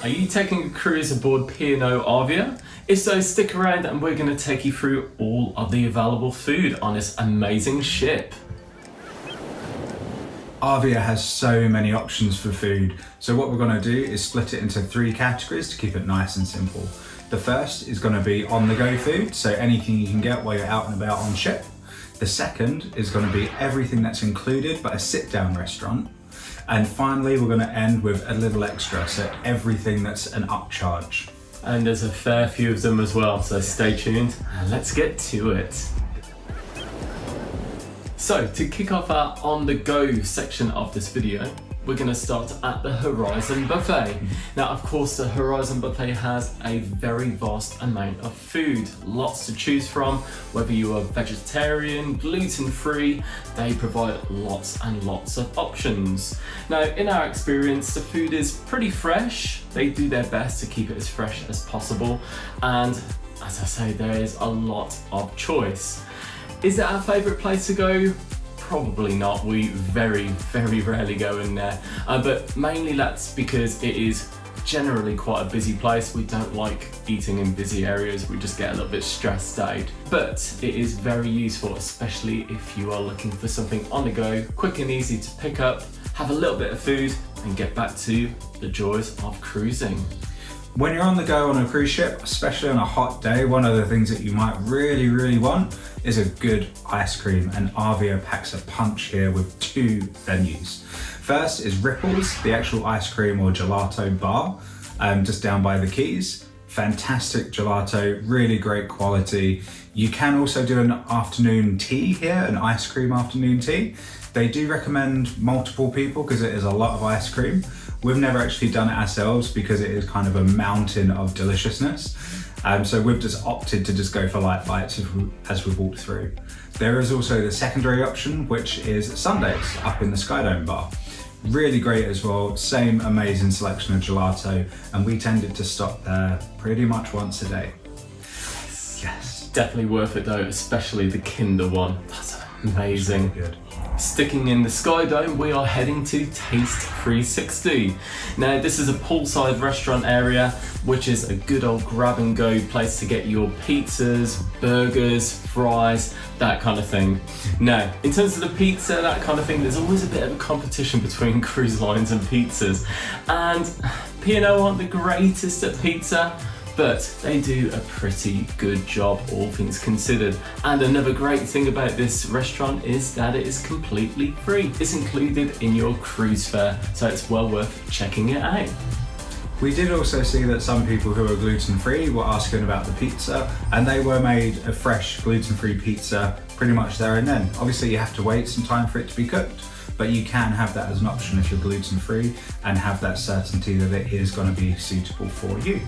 Are you taking a cruise aboard P&O Arvia? If so, stick around and we're going to take you through all of the available food on this amazing ship. Arvia has so many options for food, so what we're going to do is split it into 3 categories to keep it nice and simple. The first is going to be on-the-go food, so anything you can get while you're out and about on ship. The second is going to be everything that's included but a sit-down restaurant. And finally, we're going to end with a little extra, so everything that's an upcharge. And there's a fair few of them as well, so stay tuned and let's get to it. So to kick off our on-the-go section of this video, we're going to start at the Horizon Buffet. Now, of course, the Horizon Buffet has a very vast amount of food, lots to choose from. Whether you are vegetarian, gluten-free, they provide lots and lots of options. Now, in our experience, the food is pretty fresh. They do their best to keep it as fresh as possible. And as I say, there is a lot of choice. Is it our favourite place to go? Probably not. We very, very rarely go in there. But mainly that's because it is generally quite a busy place. We don't like eating in busy areas. We just get a little bit stressed out. But it is very useful, especially if you are looking for something on the go, quick and easy to pick up, have a little bit of food and get back to the joys of cruising. When you're on the go on a cruise ship, especially on a hot day, one of the things that you might really want is a good ice cream, and Arvia packs a punch here with 2 venues. First is Ripples, the actual ice cream or gelato bar, just down by the Quays. Fantastic gelato, really great quality. You can also do an afternoon tea here, an ice cream afternoon tea. They do recommend multiple people because it is a lot of ice cream. We've never actually done it ourselves because it is kind of a mountain of deliciousness. So we've just opted to just go for light bites as we walk through. There is also the secondary option, which is Sundaes up in the Skydome bar. Really great as well, same amazing selection of gelato, and we tended to stop there pretty much once a day. Yes. Definitely worth it though, especially the Kinder one. That's amazing. Really good. Sticking in the Skydome, we are heading to Taste 360. Now, this is a poolside restaurant area, which is a good old grab and go place to get your pizzas, burgers, fries, that kind of thing. Now, in terms of the pizza, that kind of thing, there's always a bit of a competition between cruise lines and pizzas. And P&O aren't the greatest at pizza, but they do a pretty good job, all things considered. And another great thing about this restaurant is that it is completely free. It's included in your cruise fare, so it's well worth checking it out. We did also see that some people who are gluten-free were asking about the pizza, and they were made a fresh gluten-free pizza pretty much there and then. Obviously you have to wait some time for it to be cooked, but you can have that as an option if you're gluten-free and have that certainty that it is going to be suitable for you.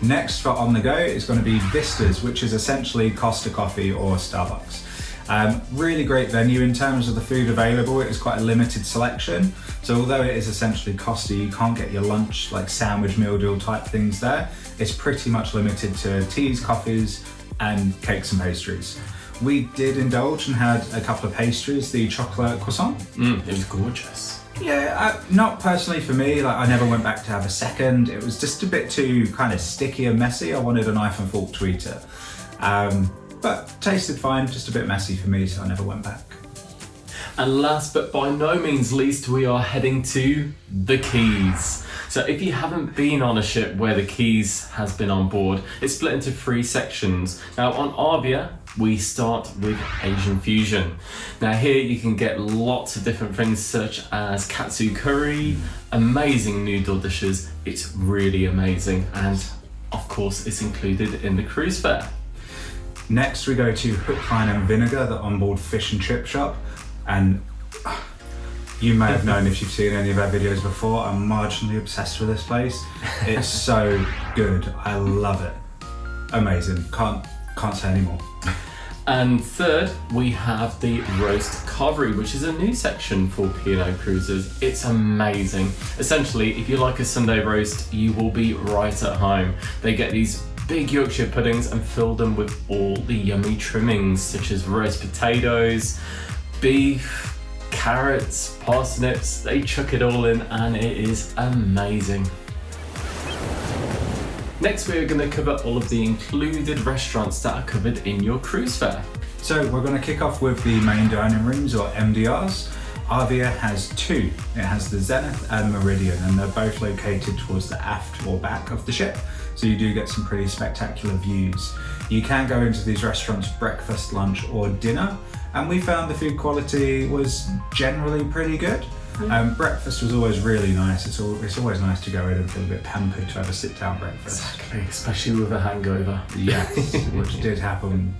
Next for on the go is going to be Vistas, which is essentially Costa Coffee or Starbucks. Really great venue in terms of the food available. It is quite a limited selection. So although it is essentially Costa, you can't get your lunch like sandwich meal deal type things there. It's pretty much limited to teas, coffees and cakes and pastries. We did indulge and had a couple of pastries, the chocolate croissant. It was gorgeous. Yeah, not personally for me. Like I never went back to have a second. It was just a bit too kind of sticky and messy. I wanted a knife and fork to eat it. But tasted fine, just a bit messy for me, so I never went back. And last but by no means least, we are heading to the Quays. So if you haven't been on a ship where the Quays has been on board, it's split into 3 sections. Now on Arvia, we start with Asian fusion. Now here you can get lots of different things such as katsu curry, amazing noodle dishes. It's really amazing, and of course it's included in the cruise fare. Next we go to Hook, Line and Vinegar, the onboard fish and chip shop. And you may have known if you've seen any of our videos before, I'm marginally obsessed with this place. It's so good, I love it. Amazing, can't say anymore. And third, we have the roast carvery, which is a new section for P&O Cruises. It's amazing. Essentially, if you like a Sunday roast, you will be right at home. They get these big Yorkshire puddings and fill them with all the yummy trimmings, such as roast potatoes, beef, carrots, parsnips. They chuck it all in and it is amazing. Next, we're going to cover all of the included restaurants that are covered in your cruise fare. So we're going to kick off with the main dining rooms, or MDRs. Arvia has two. It has the Zenith and Meridian, and they're both located towards the aft or back of the ship, so you do get some pretty spectacular views. You can go into these restaurants breakfast, lunch or dinner, and we found the food quality was generally pretty good. Breakfast was always really nice. It's always nice to go in and feel a bit pampered to have a sit-down breakfast. Exactly, especially with a hangover. Yes, which did happen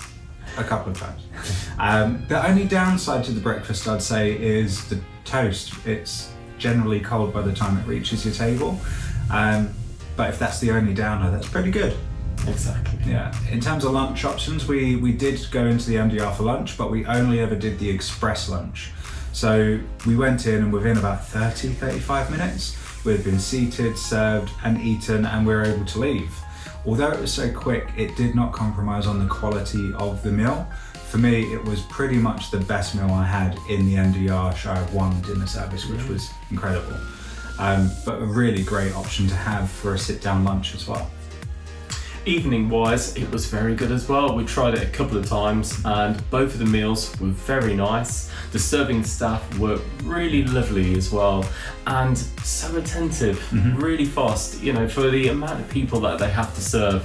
a couple of times. The only downside to the breakfast, I'd say, is the toast. It's generally cold by the time it reaches your table. But if that's the only downer, that's pretty good. Exactly. Yeah. In terms of lunch options, we did go into the MDR for lunch, but we only ever did the express lunch. So we went in, and within about 35 minutes, we'd been seated, served and eaten, and we were able to leave. Although it was so quick, it did not compromise on the quality of the meal. For me, it was pretty much the best meal I had in the MDR, shy of one dinner service, which was incredible. But a really great option to have for a sit-down lunch as well. Evening wise, it was very good as well. We tried it a couple of times and both of the meals were very nice. The serving staff were really lovely as well and so attentive, really fast. You know, for the amount of people that they have to serve,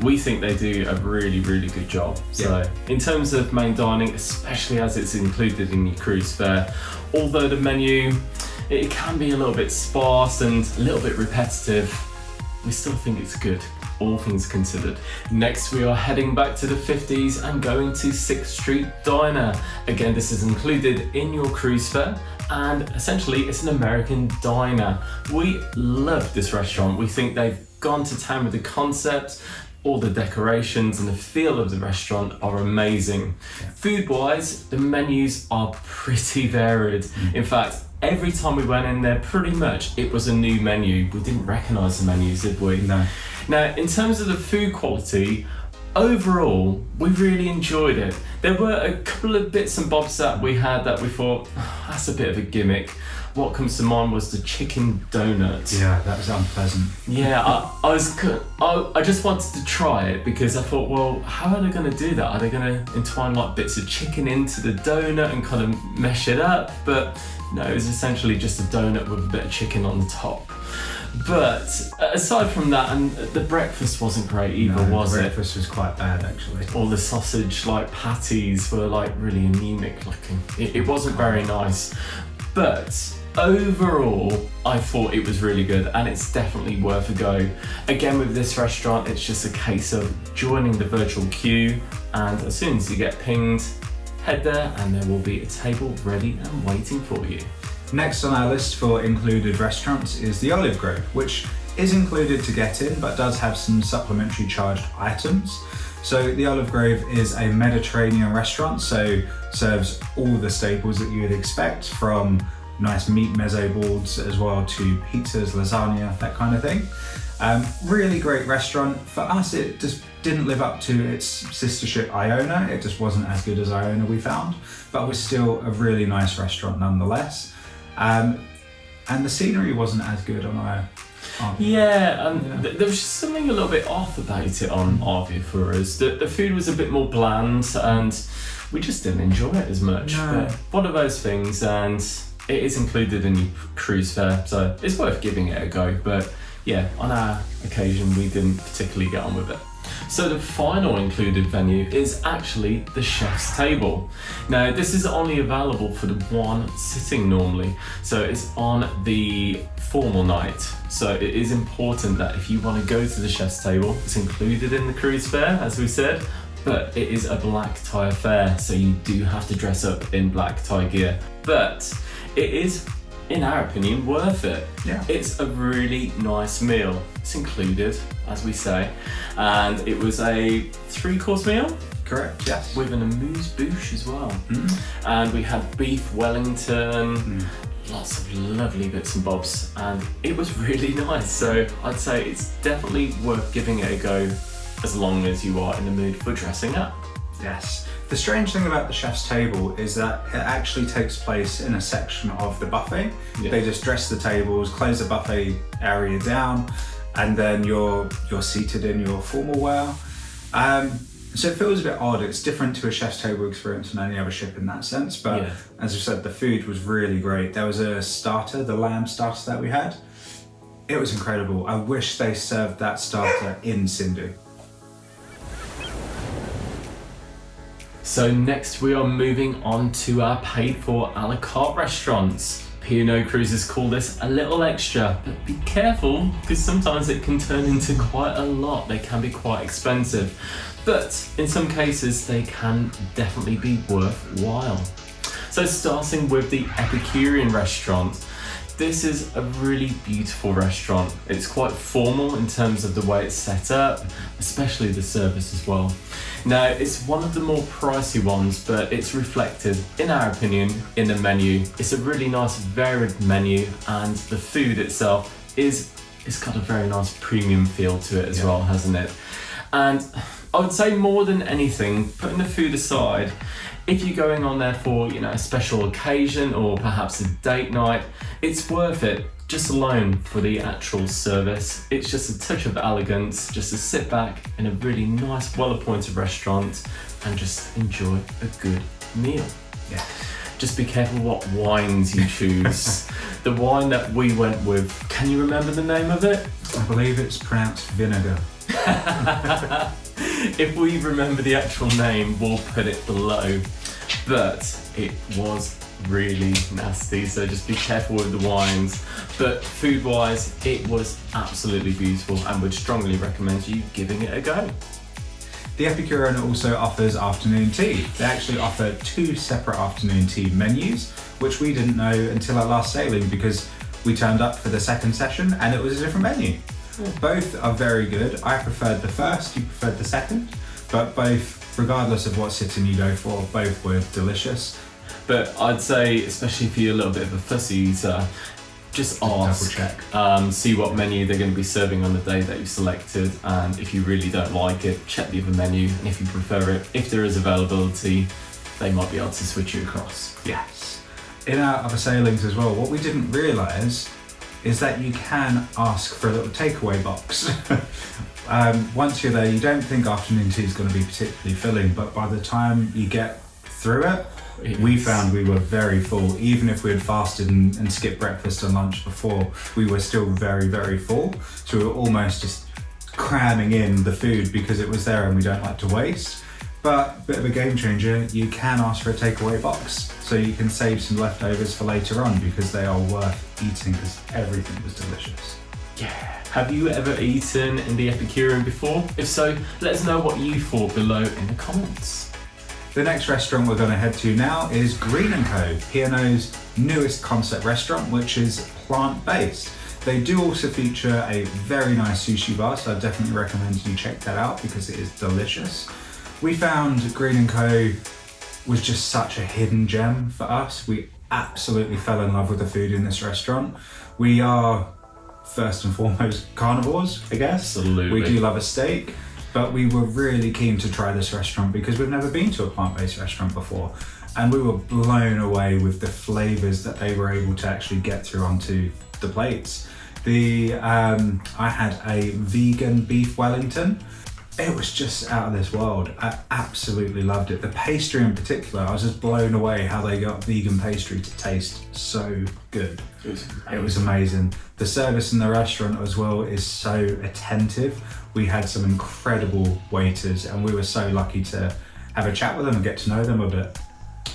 we think they do a really, really good job. So in terms of main dining, especially as it's included in your cruise fare, although the menu, it can be a little bit sparse and a little bit repetitive, we still think it's good, all things considered. Next, we are heading back to the 50s and going to 6th Street Diner. Again, this is included in your cruise fare, and essentially it's an American diner. We love this restaurant. We think they've gone to town with the concept. All the decorations and the feel of the restaurant are amazing. Food-wise, the menus are pretty varied. In fact, every time we went in there, pretty much it was a new menu. We didn't recognise the menus, did we? No. Now, in terms of the food quality, overall, we really enjoyed it. There were a couple of bits and bobs that we had that we thought, that's a bit of a gimmick. What comes to mind was the chicken donut. Yeah, that was unpleasant. Yeah, I just wanted to try it because I thought, well, how are they going to do that? Are they going to entwine like bits of chicken into the donut and kind of mesh it up? But no, it was essentially just a donut with a bit of chicken on the top. But aside from that, and the breakfast wasn't great either, was it? The breakfast was quite bad, actually. All the sausage like patties were like really anemic looking. It wasn't very nice. But overall, I thought it was really good and it's definitely worth a go. Again, with this restaurant, it's just a case of joining the virtual queue, and as soon as you get pinged, head there and there will be a table ready and waiting for you. Next on our list for included restaurants is the Olive Grove, which is included to get in but does have some supplementary charged items. So the Olive Grove is a Mediterranean restaurant, so serves all the staples that you would expect, from nice meat mezzo boards as well to pizzas, lasagna, that kind of thing. Really great restaurant. For us, it just didn't live up to its sister ship Iona. It just wasn't as good as Iona, we found, but it was still a really nice restaurant nonetheless. And the scenery wasn't as good on Iona. There was just something a little bit off about it on Arvia for us. The food was a bit more bland and we just didn't enjoy it as much. No. But one of those things, and it is included in your cruise fare, so it's worth giving it a go. But yeah, on our occasion, we didn't particularly get on with it. So the final included venue is actually the chef's table. Now, this is only available for the one sitting normally, so it's on the formal night. So it is important that if you want to go to the chef's table, it's included in the cruise fare, as we said, but it is a black tie affair, so you do have to dress up in black tie gear. But it is, in our opinion, worth it. Yeah. It's a really nice meal. It's included, as we say, and it was a 3-course meal. Correct, yes. With an amuse-bouche as well. And we had beef Wellington, lots of lovely bits and bobs, and it was really nice. So I'd say it's definitely worth giving it a go as long as you are in the mood for dressing up. Yes. The strange thing about the chef's table is that it actually takes place in a section of the buffet. Yeah. They just dress the tables, close the buffet area down, and then you're seated in your formal wear. So it feels a bit odd. It's different to a chef's table experience on any other ship in that sense. But as I said, the food was really great. There was a starter, the lamb starter that we had. It was incredible. I wish they served that starter in Sindhu. So next we are moving on to our paid for a la carte restaurants. P&O Cruises call this a little extra, but be careful because sometimes it can turn into quite a lot. They can be quite expensive, but in some cases they can definitely be worthwhile. So starting with the Epicurean restaurant. This is a really beautiful restaurant. It's quite formal in terms of the way it's set up, especially the service as well. Now, it's one of the more pricey ones, but it's reflected, in our opinion, in the menu. It's a really nice varied menu, and the food itself it's got a very nice premium feel to it as well, hasn't it? And I would say more than anything, putting the food aside, if you're going on there for, a special occasion or perhaps a date night, it's worth it just alone for the actual service. It's just a touch of elegance, just to sit back in a really nice, well-appointed restaurant and just enjoy a good meal. Yeah. Just be careful what wines you choose. The wine that we went with, can you remember the name of it? I believe it's pronounced vinegar. If we remember the actual name, we'll put it below. But it was really nasty, so just be careful with the wines. But food-wise, it was absolutely beautiful and would strongly recommend you giving it a go. The Epicurean also offers afternoon tea. They actually offer 2 separate afternoon tea menus, which we didn't know until our last sailing because we turned up for the second session and it was a different menu. Both are very good. I preferred the first, you preferred the second, but both, regardless of what sitting you go for, both were delicious. But I'd say, especially if you're a little bit of a fussy eater, just ask, double check. See what menu they're going to be serving on the day that you've selected, and if you really don't like it, check the other menu, and if you prefer it, if there is availability, they might be able to switch you across. Yes. In our other sailings as well, what we didn't realise is that you can ask for a little takeaway box. Once you're there, you don't think afternoon tea is going to be particularly filling, but by the time you get through it, we found we were very full. Even if we had fasted and skipped breakfast and lunch before, we were still very, very full. So we were almost just cramming in the food because it was there and we don't like to waste. But a bit of a game changer, you can ask for a takeaway box so you can save some leftovers for later on because they are worth eating because everything was delicious. Yeah. Have you ever eaten in the Epicurean before? If so, let us know what you thought below in the comments. The next restaurant we're going to head to now is Green & Co, P&O's newest concept restaurant, which is plant-based. They do also feature a very nice sushi bar, so I definitely recommend you check that out because it is delicious. We found Green & Co was just such a hidden gem for us. We absolutely fell in love with the food in this restaurant. We are first and foremost carnivores, I guess. Absolutely. We do love a steak, but we were really keen to try this restaurant because we've never been to a plant-based restaurant before. And we were blown away with the flavors that they were able to actually get through onto the plates. I had a vegan beef Wellington. It was just out of this world. I absolutely loved it. The pastry in particular, I was just blown away how they got vegan pastry to taste so good. It was amazing. The service in the restaurant as well is so attentive. We had some incredible waiters and we were so lucky to have a chat with them and get to know them a bit.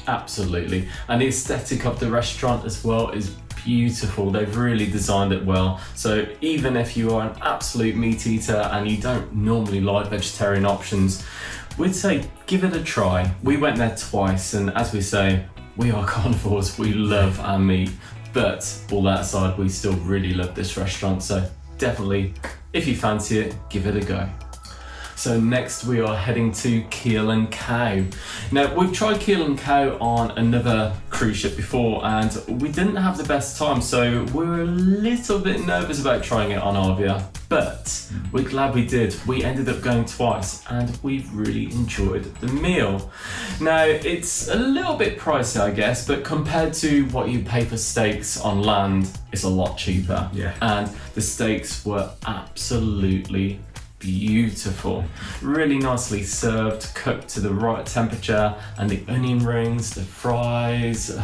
Absolutely. And the aesthetic of the restaurant as well is beautiful. They've really designed it well. So even if you are an absolute meat eater and you don't normally like vegetarian options, we'd say give it a try. We went there twice and as we say, we are carnivores, we love our meat. But all that aside, we still really love this restaurant. So definitely, if you fancy it, give it a go. So next we are heading to Keel Cow. Now we've tried Keel Cow on another cruise ship before and we didn't have the best time, so we were a little bit nervous about trying it on Arvia, but we're glad we did. We ended up going twice and we've really enjoyed the meal. Now, it's a little bit pricey, I guess, but compared to what you pay for steaks on land, it's a lot cheaper. Yeah. And the steaks were absolutely beautiful, really nicely served, cooked to the right temperature, and the onion rings, the fries,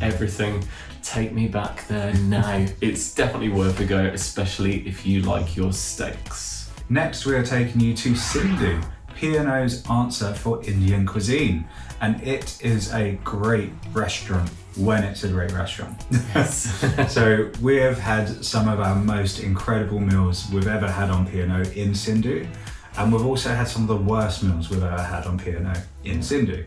everything. Take me back there now. It's definitely worth a go, especially if you like your steaks. Next, we are taking you to Sindhu, P&O's answer for Indian cuisine, and it is a great restaurant when it's a great restaurant. Yes. So we have had some of our most incredible meals we've ever had on P&O in Sindhu, and we've also had some of the worst meals we've ever had on P&O in Sindhu.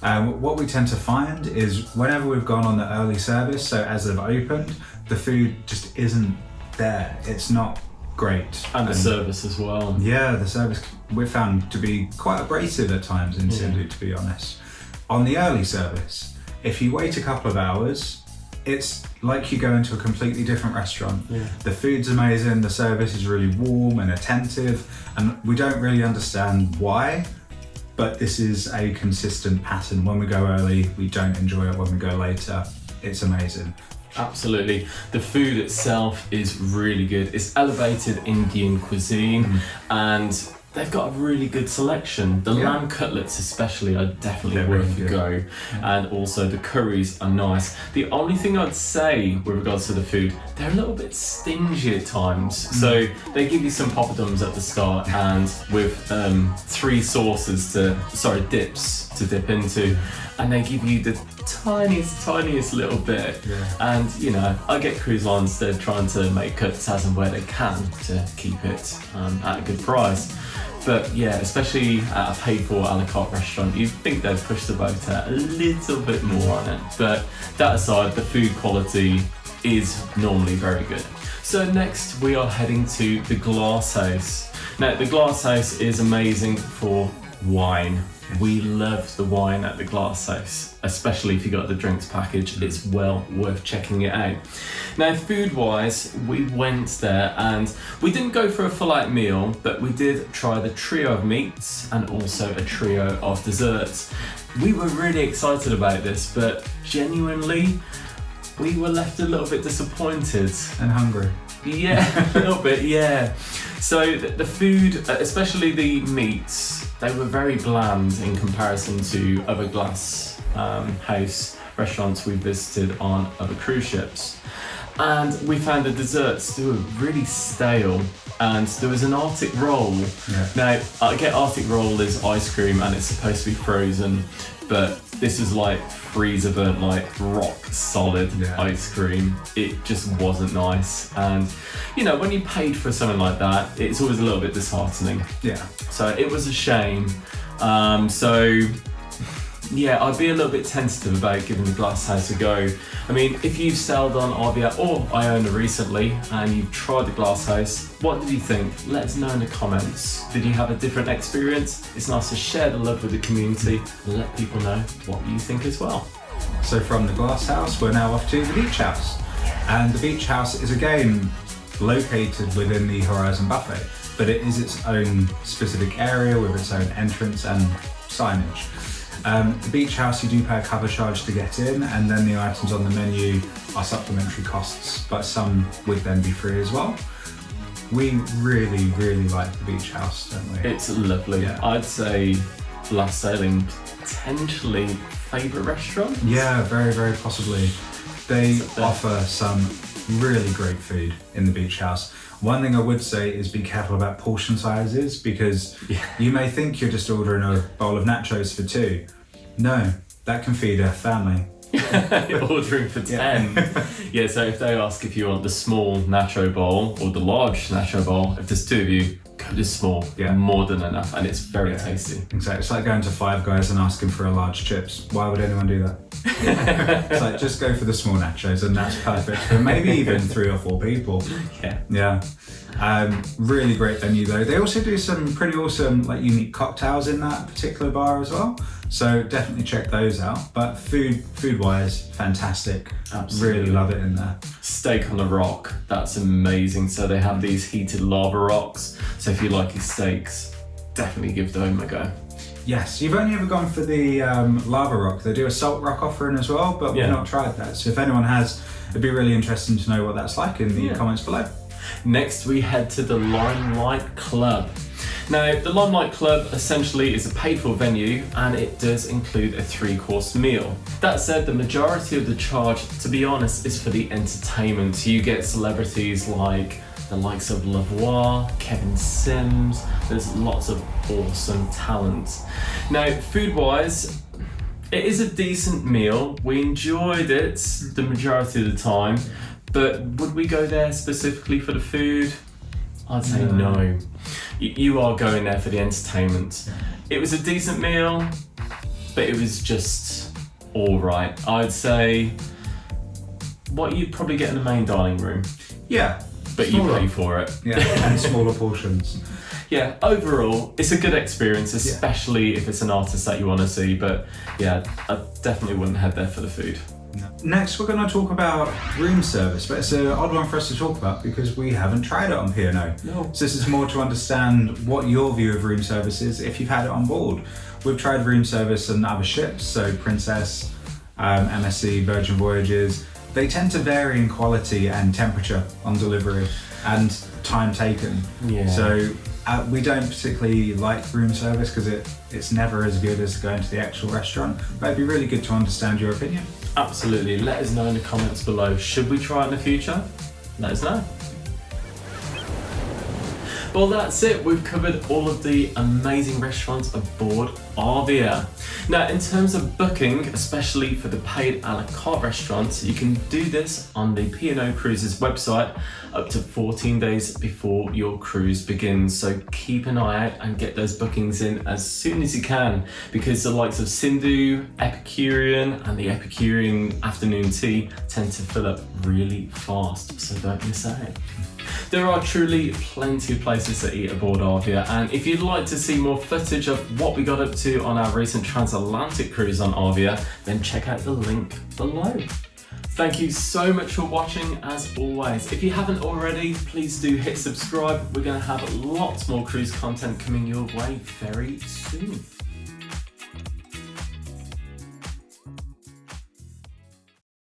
What we tend to find is whenever we've gone on the early service, so as they've opened, the food just isn't there. It's not great. And the service as well. Yeah, the service we found to be quite abrasive at times in Sindhu, to be honest. On the early service, if you wait a couple of hours, it's like you go into a completely different restaurant. Yeah. The food's amazing, the service is really warm and attentive, and we don't really understand why, but this is a consistent pattern. When we go early, we don't enjoy it. When we go later, it's amazing. Absolutely. The food itself is really good. It's elevated Indian cuisine and they've got a really good selection. The lamb cutlets especially are definitely worth a go. And also the curries are nice. The only thing I'd say with regards to the food, they're a little bit stingy at times. So they give you some poppadoms at the start and with 3 dips to dip into. And they give you the tiniest little bit. Yeah. And you know, I get cruise lines, they're trying to make cuts as and where they can to keep it at a good price. But yeah, especially at a paid for a la carte restaurant, you'd think they'd push the boat out a little bit more on it. But that aside, the food quality is normally very good. So next we are heading to the Glass House. Now the Glass House is amazing for wine. We love the wine at the Glass House, especially if you got the drinks package. It's well worth checking it out. Now, food-wise, we went there and we didn't go for a full-out meal, but we did try the trio of meats and also a trio of desserts. We were really excited about this, but genuinely, we were left a little bit disappointed. And hungry. Yeah, a little bit, yeah. So the food, especially the meats, they were very bland in comparison to other Glass House restaurants we visited on other cruise ships. And we found the desserts, they were really stale. And there was an Arctic roll. Yeah. Now, I get Arctic roll is ice cream and it's supposed to be frozen, but this is like freezer burnt, like rock solid ice cream. It just wasn't nice. And you know, when you paid for something like that, it's always a little bit disheartening. Yeah. So it was a shame. Yeah, I'd be a little bit tentative about giving the Glass House a go. I mean, if you've sailed on Arvia or Iona recently and you've tried the Glass House, what did you think? Let us know in the comments. Did you have a different experience? It's nice to share the love with the community and let people know what you think as well. So from the Glass House, we're now off to the Beach House. And the Beach House is again located within the Horizon Buffet, but it is its own specific area with its own entrance and signage. The Beach House, you do pay a cover charge to get in, and then the items on the menu are supplementary costs, but some would then be free as well. We really like the Beach House, don't we? It's lovely. Yeah. I'd say last sailing, potentially favourite restaurant? Yeah, very possibly. They offer some really great food in the Beach House. One thing I would say is be careful about portion sizes, because you may think you're just ordering a bowl of nachos for 2. No, that can feed a family. Ordering for 10. Yeah, so if they ask if you want the small nacho bowl or the large nacho bowl, if there's 2 of you, go to small. Yeah. More than enough, and it's very tasty. Exactly. It's like going to Five Guys and asking for a large chips. Why would anyone do that? It's like, just go for the small nachos and that's perfect for maybe even 3 or 4 people. Yeah. Really great venue though. They also do some pretty awesome, like, unique cocktails in that particular bar as well. So definitely check those out. But food-wise, wise, fantastic. Absolutely. Really love it in there. Steak on the rock, that's amazing. So they have these heated lava rocks. So if you like your steaks, definitely give them a go. Yes, you've only ever gone for the lava rock. They do a salt rock offering as well, but we've not tried that. So if anyone has, it'd be really interesting to know what that's like in the comments below. Next, we head to the Limelight Club. Now, the Limelight Club essentially is a paid-for venue, and it does include a 3-course meal. That said, the majority of the charge, to be honest, is for the entertainment. You get celebrities like the likes of Lavoie, Kevin Sims. There's lots of awesome talent. Now, food-wise, it is a decent meal. We enjoyed it the majority of the time, but would we go there specifically for the food? I'd say no. You are going there for the entertainment. It was a decent meal, but it was just all right. I'd say what you'd probably get in the main dining room. Yeah. But you pay for it. Yeah, and smaller portions. Yeah, overall, it's a good experience, especially if it's an artist that you want to see. But yeah, I definitely wouldn't head there for the food. Next, we're going to talk about room service, but it's an odd one for us to talk about because we haven't tried it on P&O. No. So this is more to understand what your view of room service is if you've had it on board. We've tried room service on other ships, so Princess, MSC, Virgin Voyages. They tend to vary in quality and temperature on delivery and time taken. Yeah. So we don't particularly like room service because it's never as good as going to the actual restaurant, but it'd be really good to understand your opinion. Absolutely. Let us know in the comments below. Should we try it in the future? Let us know. Well, that's it. We've covered all of the amazing restaurants aboard Arvia. Now, in terms of booking, especially for the paid a la carte restaurants, you can do this on the P&O Cruises website up to 14 days before your cruise begins. So keep an eye out and get those bookings in as soon as you can, because the likes of Sindhu, Epicurean, and the Epicurean afternoon tea tend to fill up really fast, so don't miss out. There are truly plenty of places to eat aboard Arvia, and if you'd like to see more footage of what we got up to on our recent transatlantic cruise on Arvia, then check out the link below. Thank you so much for watching as always. If you haven't already, please do hit subscribe. We're going to have lots more cruise content coming your way very soon.